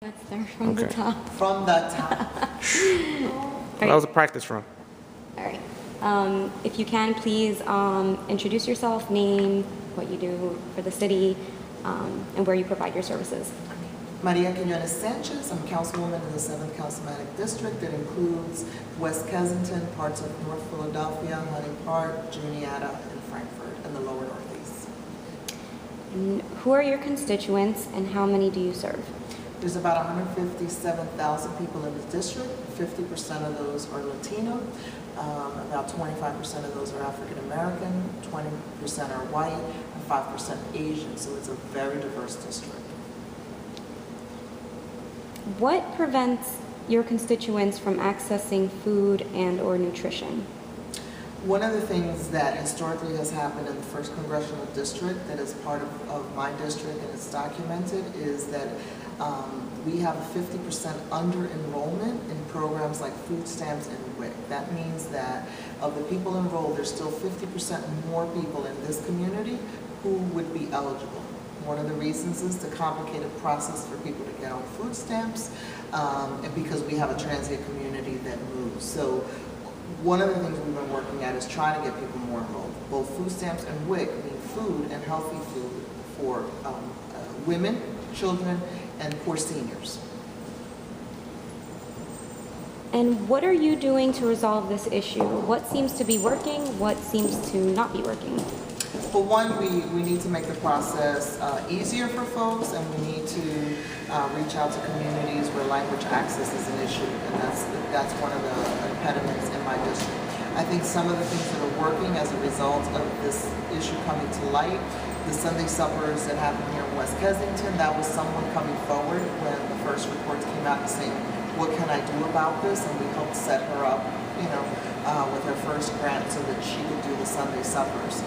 Let's start from the Okay. top. From the top. That was a practice run. All right. If you can, please introduce yourself, name, what you do for the city, and where you provide your services. Maria Quinones Sanchez. I'm councilwoman in the 7th Councilmanic District. That includes West Kensington, parts of North Philadelphia, Hunting Park, Juniata, and Frankfurt, and the lower Northeast. And who are your constituents, and how many do you serve? There's about 157,000 people in the district. 50% of those are Latino. About 25% of those are African American, 20% are white, and 5% Asian. So it's a very diverse district. What prevents your constituents from accessing food and/or nutrition? One of the things that historically has happened in the 1st Congressional District that is part of my district and it's documented is that we have a 50% under-enrollment in programs like food stamps and WIC. That means that of the people enrolled, there's still 50% more people in this community who would be eligible. One of the reasons is the complicated process for people to get on food stamps, and because we have a transient community that moves. So one of the things we've been working at is trying to get people more enrolled. Both food stamps and WIC mean food and healthy food for women, children, and poor seniors. And what are you doing to resolve this issue? What seems to be working? What seems to not be working? For one, we need to make the process easier for folks, and we need to reach out to communities where language access is an issue, and that's one of the impediments in my district. I think some of the things that are working as a result of this issue coming to light, the Sunday suppers that happened here in West Kensington, that was someone coming forward when the first reports came out and saying, what can I do about this? And we helped set her up, with her first grant so that she could do the Sunday suppers.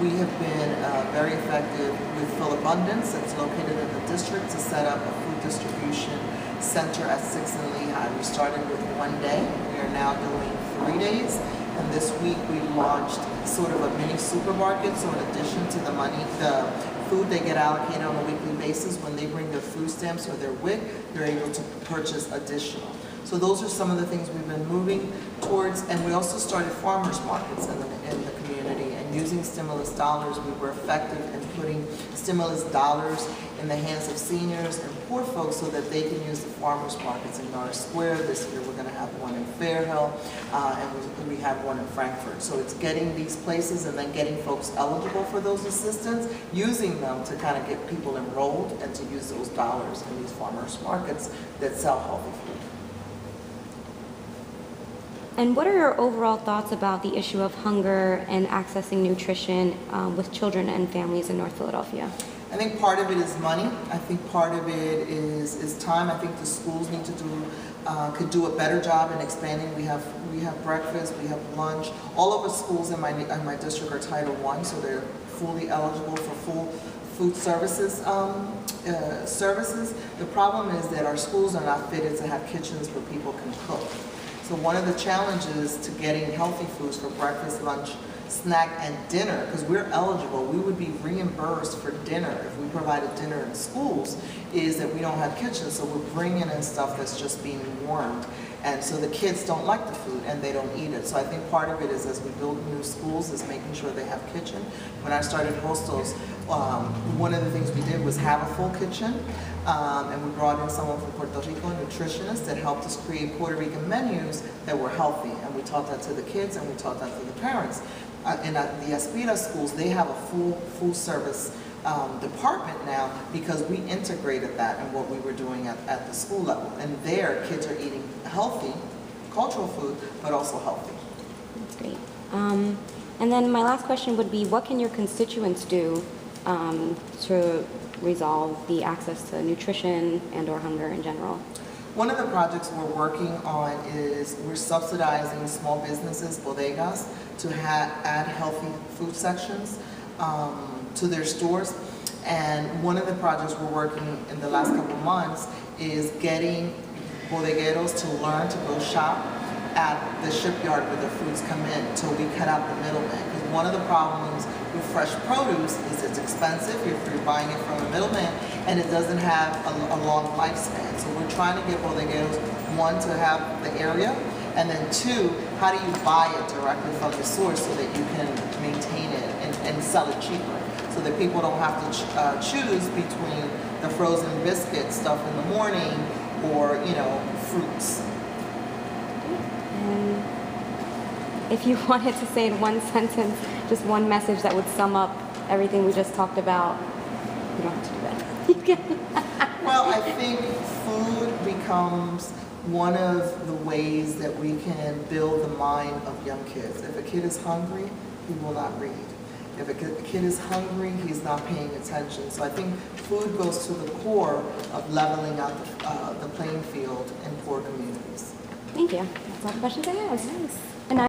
We have been very effective with Philabundance, that's located in the district, to set up a food distribution center at 6 and Lehigh. We started with 1 day. We are now doing 3 days. And this week we launched sort of a mini supermarket. So in addition to the food they get allocated on a weekly basis, when they bring their food stamps or their WIC, they're able to purchase additional. So those are some of the things we've been moving towards. And we also started farmers markets in the community. And using stimulus dollars, we were effective in putting stimulus dollars in the hands of seniors and poor folks so that they can use the farmers markets in Norris Square. This year we're going to have one in Fairhill, and we have one in Frankfurt. So it's getting these places and then getting folks eligible for those assistance, using them to kind of get people enrolled and to use those dollars in these farmers markets that sell healthy food. And what are your overall thoughts about the issue of hunger and accessing nutrition with children and families in North Philadelphia? I think part of it is money. I think part of it is time. I think the schools need to could do a better job in expanding. We have breakfast, we have lunch. All of the schools in my district are Title I, so they're fully eligible for full food services. The problem is that our schools are not fitted to have kitchens where people can cook. So one of the challenges to getting healthy foods for breakfast, lunch, snack, and dinner, because we're eligible, we would be reimbursed for dinner if we provided dinner in schools, is that we don't have kitchens, so we're bringing in stuff that's just being warmed. And so the kids don't like the food and they don't eat it. So I think part of it is, as we build new schools, is making sure they have kitchen. When I started Hostels, one of the things we did was have a full kitchen, and we brought in someone from Puerto Rico, a nutritionist, that helped us create Puerto Rican menus that were healthy. And we taught that to the kids and we taught that to the parents. And at the Aspira schools, they have a full service department now, because we integrated that in what we were doing at the school level. And there, kids are eating healthy, cultural food, but also healthy. That's great. And then my last question would be, what can your constituents do to resolve the access to nutrition and/or hunger in general? One of the projects we're working on is we're subsidizing small businesses, bodegas, to add healthy food sections to their stores. And one of the projects we're working in the last couple of months is getting bodegueros to learn to go shop at the shipyard where their foods come in, so we cut out the middleman. Because one of the problems with fresh produce is it's expensive if you're buying it from a middleman, and it doesn't have a long lifespan. So we're trying to get bodegueros, one, to have the area, and then two, how do you buy it directly from the source so that you can maintain it and sell it cheaper, so that people don't have to choose between the frozen biscuit stuff in the morning or, you know, fruits. And if you wanted to say in one sentence, just one message that would sum up everything we just talked about, you don't have to do that. You can. Well, I think food becomes one of the ways that we can build the mind of young kids. If a kid is hungry, he will not read. If a kid is hungry, he's not paying attention. So I think food goes to the core of leveling out the playing field in poor communities. Thank you. That's all the questions I have. Nice.